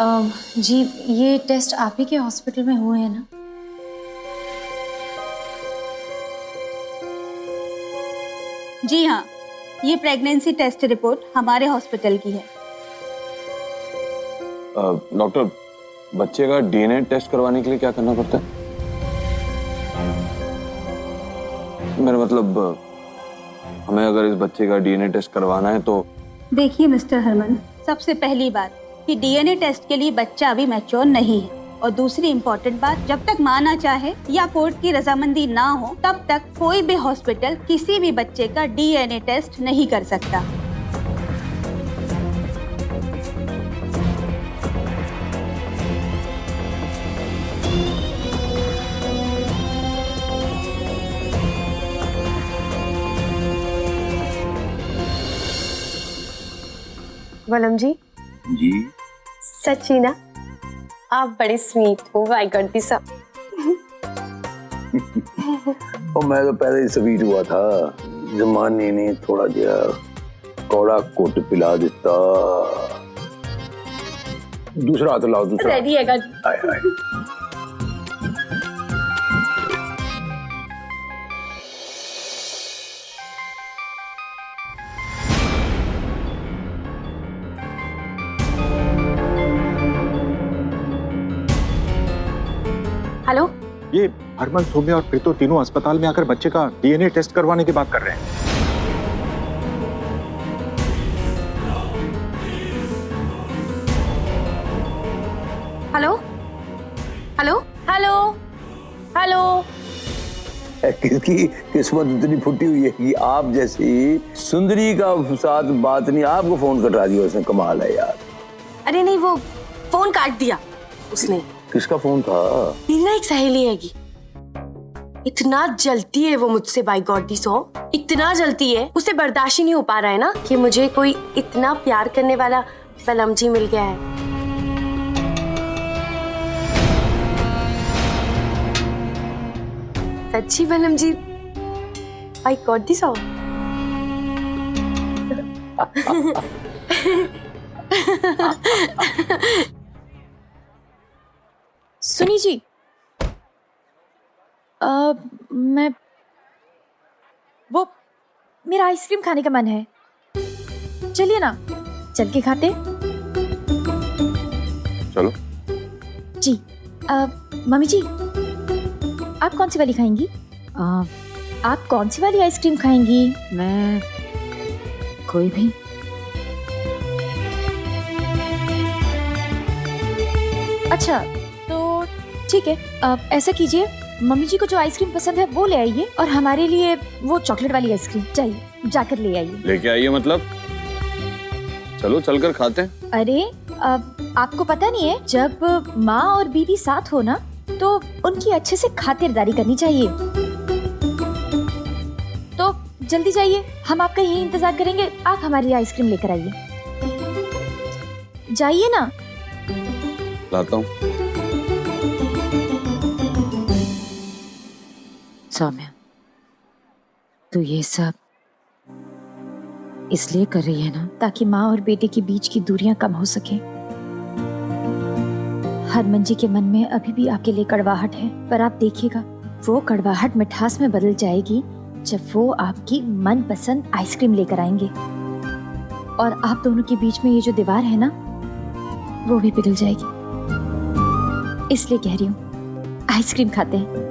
जी, ये टेस्ट आप ही के हॉस्पिटल में हुए हैं ना? जी हाँ, ये प्रेगनेंसी टेस्ट रिपोर्ट हमारे हॉस्पिटल की है। डॉक्टर, बच्चे का डीएनए टेस्ट करवाने के लिए क्या करना पड़ता है? मेरा मतलब, हमें अगर इस बच्चे का डीएनए टेस्ट करवाना है तो? देखिए मिस्टर हरमन, सबसे पहली बात कि डीएनए टेस्ट के लिए बच्चा अभी मैच्योर नहीं है, और दूसरी इम्पोर्टेंट बात, जब तक मां ना चाहे या कोर्ट की रजामंदी ना हो तब तक कोई भी हॉस्पिटल किसी भी बच्चे का डीएनए टेस्ट नहीं कर सकता। वलम जी। जी। सच्ची ना, आप बड़े स्वीट हो। माय गॉड दी सब। और मैं तो पहले ही स्वीट हुआ था, जमाने ने थोड़ा जिहा कौड़ा कोट पिला देता। दूसरा हाथ लाओ, दूसरा। रेडी है गाड़ी। हाय हाय। हेलो, ये हरमन, सौम्या और प्रीतो तीनों अस्पताल में आकर बच्चे का डीएनए टेस्ट करवाने की बात कर रहे हैं। Hello, hello, hello, hello. किसकी किस्मत इतनी फूटी हुई है कि आप जैसी सुंदरी का साथ बात नहीं, आपको फोन कटवा दिया उसने। कमाल है यार। अरे नहीं, वो फोन काट दिया उसने। किसका फोन था? मेरी ना एक सहेली हैगी, इतना जलती है वो मुझसे। बाय गॉड दी सो, इतना जलती है, उसे बर्दाश्त ही नहीं हो पा रहा है ना कि मुझे कोई इतना प्यार करने वाला वलम जी मिल गया है। सच्ची वलम जी, बाय गॉड दी सो। सुनी जी, वो मेरा आइसक्रीम खाने का मन है, चलिए ना, चल के खाते। चलो। जी। मम्मी जी, आप कौन सी वाली खाएंगी? आप कौन सी वाली आइसक्रीम खाएंगी? मैं कोई भी। अच्छा, तो ठीक है, ऐसा कीजिए, मम्मी जी को जो आइसक्रीम पसंद है वो ले आइए, और हमारे लिए वो चॉकलेट वाली आइसक्रीम चाहिए, जाकर ले आइए। लेके आइए मतलब? चलो चलकर खाते हैं। अरे, आपको पता नहीं है, जब माँ और बीवी साथ हो ना तो उनकी अच्छे से खातिरदारी करनी चाहिए। तो जल्दी जाइए, हम आपका यही इंतजार करेंगे, आप हमारी आइसक्रीम लेकर आइए। जाइए ना। लाता हूँ। सौम्या, तू ये सब इसलिए कर रही है ना ताकि माँ और बेटे के बीच की दूरियां कम हो सके। हरमन जी के मन में अभी भी आपके लिए कड़वाहट है, पर आप देखिएगा वो कड़वाहट मिठास में बदल जाएगी जब वो आपकी मनपसंद आइसक्रीम लेकर आएंगे, और आप दोनों के बीच में ये जो दीवार है ना वो भी पिघल जाएगी। इसलिए कह रही हूँ, आइसक्रीम खाते हैं।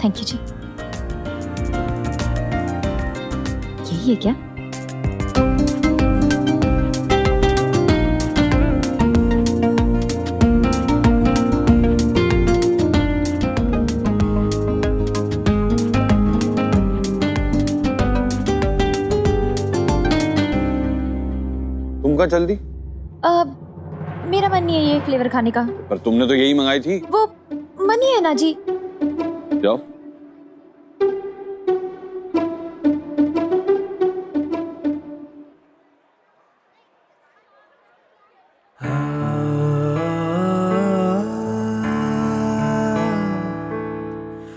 थैंक यू जी। यही है क्या? तुम क्या जल्दी? मेरा मन नहीं है ये फ्लेवर खाने का। पर तुमने तो यही मंगाई थी। वो मन ही है ना जी। जाओ।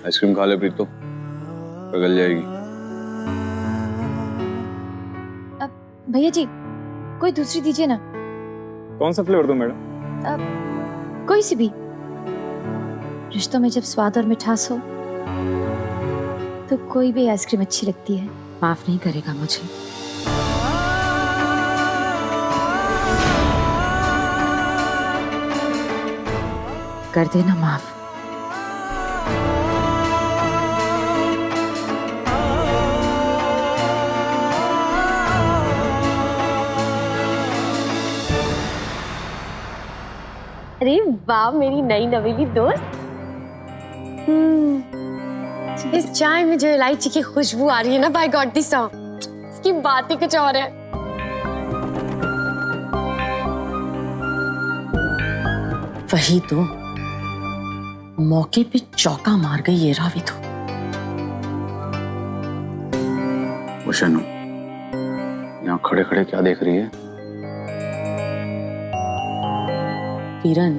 आइसक्रीम खा ले प्रीतो, पिघल जाएगी। भैया जी कोई दूसरी दीजिए ना। कौन सा फ्लेवर दूं मैडम? कोई सी भी। रिश्तों में जब स्वाद और मिठास हो तो कोई भी आइसक्रीम अच्छी लगती है। माफ नहीं करेगा मुझे। कर देना माफ। अरे वाह मेरी नई नवेली दोस्त। इस चाय में जो इलायची की खुशबू आ रही है ना, बाय गॉड दी सॉ, इसकी बात ही कुछ और है। वही तो, मौके पे चौका मार गई ये रावी तो। वो शनु, यहाँ खड़े खड़े क्या देख रही है? वीरन,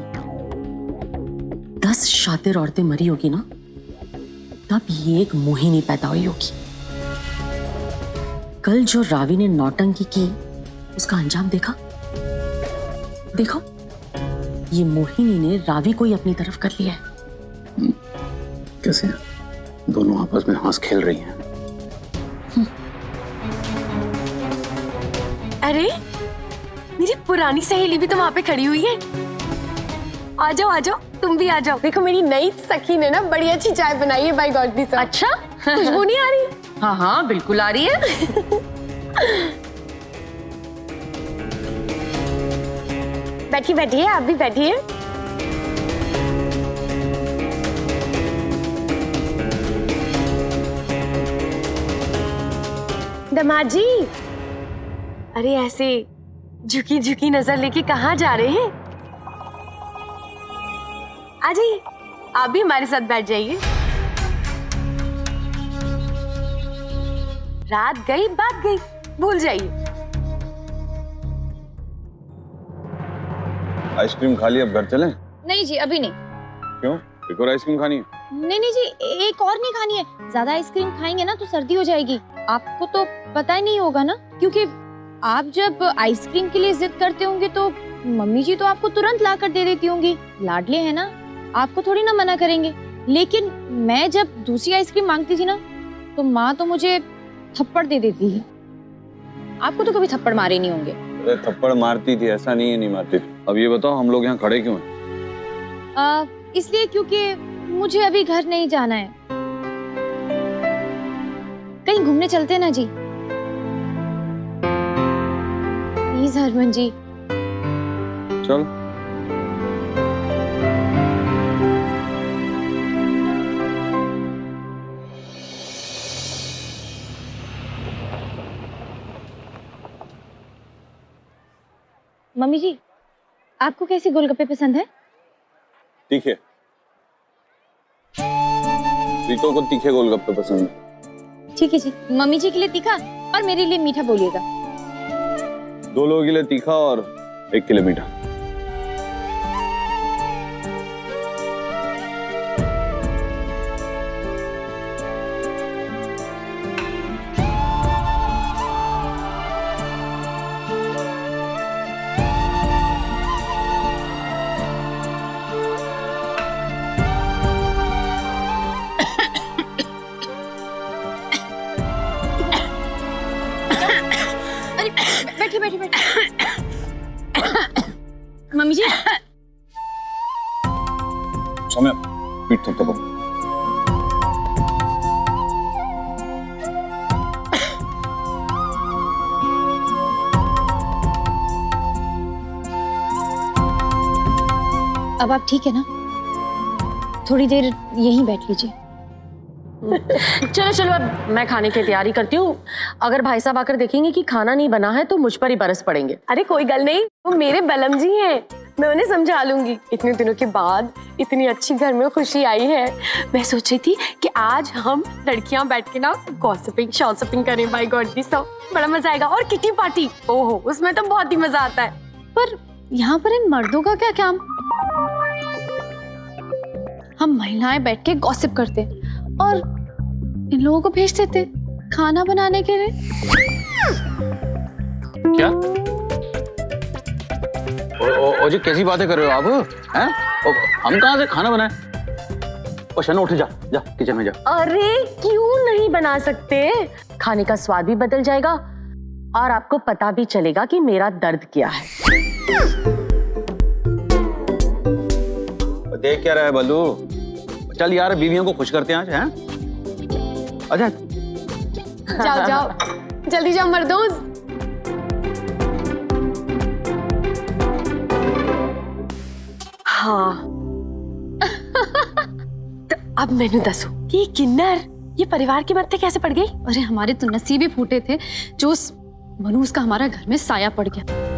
10 शातिर औरतें मरी होगी ना, तब ये एक मोहिनी पैदा हुई होगी। कल जो रावी ने नौटंकी की, उसका अंजाम देखा? देखो, ये मोहिनी ने रावी को ही अपनी तरफ कर लिया है। कैसे? दोनों आपस में हंस खेल रही हैं। अरे, मेरी पुरानी सहेली भी तो वहां पे खड़ी हुई है। आ जाओ, तुम भी आ जाओ। देखो मेरी नई सखी ने ना बड़ी अच्छी चाय बनाई है, बाय गॉड दी सॉ। अच्छा, खुशबू नहीं आ रही? हाँ हाँ बिल्कुल आ रही है। बैठिए, आप भी बैठिए। दामाद जी, अरे ऐसे झुकी झुकी नजर लेके कहाँ जा रहे हैं? आ जाइए, आप भी हमारे साथ बैठ जाइए। रात गई बात गई, भूल जाइए। आइसक्रीम खा ली, अब घर चलें? नहीं जी अभी नहीं। क्यों? एक और आइसक्रीम खानी है? नहीं जी, एक और नहीं खानी है। ज्यादा आइसक्रीम खाएंगे ना तो सर्दी हो जाएगी। आपको तो पता ही नहीं होगा ना, क्योंकि आप जब आइसक्रीम के लिए जिद करते होंगे तो मम्मी जी तो आपको तुरंत ला कर दे देती होंगी। लाडले हैं ना, आपको थोड़ी ना मना करेंगे। लेकिन मैं जब दूसरी आइसक्रीम मांगती थी ना, तो माँ तो मुझे थप्पड़ दे देती है। आपको तो कभी थप्पड़ मारे नहीं होंगे। अरे थप्पड़ मारती थी, ऐसा नहीं है नहीं मारती थी। अब ये बताओ हम लोग यहाँ खड़े क्यों हैं? इसलिए क्योंकि मुझे अभी घर नहीं जाना है, कहीं घूमने चलते ना जी। प्लीज हरमन जी। चल। मम्मी जी, आपको कैसे गोलगप्पे पसंद है? तीखे। प्रीतो को तीखे गोलगप्पे पसंद है। ठीक है जी, मम्मी जी के लिए तीखा और मेरे लिए मीठा बोलिएगा। 2 लोगों के लिए तीखा और 1 के लिए मीठा। बैठिए। मम्मी जी। सौम्या, पीठ थपथपाओ। अब आप ठीक है ना? थोड़ी देर यहीं बैठ लीजिए। चलो अब मैं खाने की तैयारी करती हूँ। अगर भाई साहब आकर देखेंगे कि खाना नहीं बना है तो मुझ पर ही बरस पड़ेंगे। अरे कोई गल नहीं, वो मेरे बलम जी हैं, मैं उन्हें समझा लूंगी। इतने दिनों के बाद इतनी अच्छी घर में खुशी आई है। मैं सोच रही थी कि आज हम लड़कियां बैठ के ना गॉसिपिंग शॉसिपिंग करें। बाय गॉड दी सॉ, बड़ा मजा आएगा। और किटी पार्टी, ओहो उसमें तो बहुत ही मजा आता है। पर यहाँ पर इन मर्दों का क्या काम? हम महिलाएं बैठ के गॉसिप करते और इन लोगों को भेज देते खाना बनाने के लिए। क्या? ओ जी कैसी बातें कर रहे हो आप? हैं? हम कहाँ से खाना बनाए? ओ शनो उठ जा जा किचन में जा। अरे क्यों नहीं बना सकते? खाने का स्वाद भी बदल जाएगा और आपको पता भी चलेगा कि मेरा दर्द क्या है। देख क्या रहा है बल्लू? चल यार बीवियों को खुश करते हैं आज, हैं? अच्छा जाओ जाओ जल्दी जाओ मर्दोज। हाँ तो अब मैंने दसो कि ये किन्नर ये परिवार के मत्थे कैसे पड़ गई? अरे हमारे तो नसीब ही फूटे थे जो उस मनूस का हमारा घर में साया पड़ गया।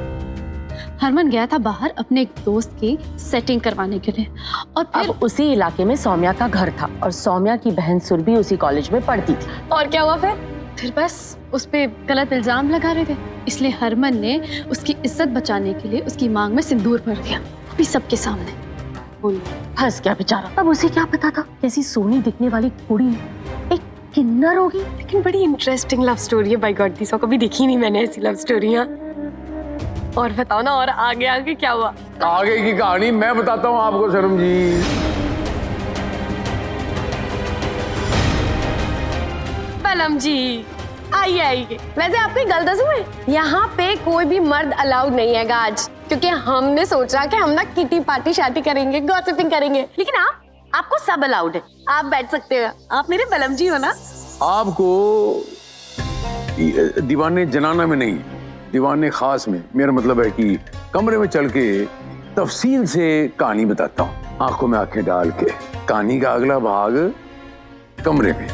हरमन गया था बाहर अपने एक दोस्त की सेटिंग करवाने के लिए और फिर अब उसी इलाके में सौम्या का घर था और सौम्या की बहन सुरभि उसी कॉलेज में पढ़ती थी। और क्या हुआ फिर बस उस पे गलत इल्जाम लगा रहे थे, इसलिए हरमन ने उसकी इज्जत बचाने के लिए उसकी मांग में सिंदूर भर दिया, अभी सबके सामने। फंस गया बेचारा। अब उसे क्या पता था कैसी सोनी दिखने वाली कुड़ी एक किन्नर होगी। लेकिन बड़ी इंटरेस्टिंग लव स्टोरी है बाय गॉड, सो कभी देखी नहीं मैंने ऐसी लव स्टोरियां। और बताओ ना और आगे आगे क्या हुआ? आगे की कहानी मैं बताता हूँ आपको शर्म जी। बलम जी आइए आइए। वैसे आपको एक गल दसूं मैं, यहाँ पे कोई भी मर्द अलाउड नहीं है आज, क्योंकि हमने सोचा कि हम ना किटी पार्टी शादी करेंगे, गॉसिपिंग करेंगे। लेकिन आपको सब अलाउड है, आप बैठ सकते हो, आप मेरे बलम जी हो ना। आपको दीवाने जनाना में नहीं, दीवाने खास में, मेरा मतलब है कि कमरे में चल के तफसील से कहानी बताता हूँ, आंखों में आंखें डाल के। कहानी का अगला भाग कमरे में।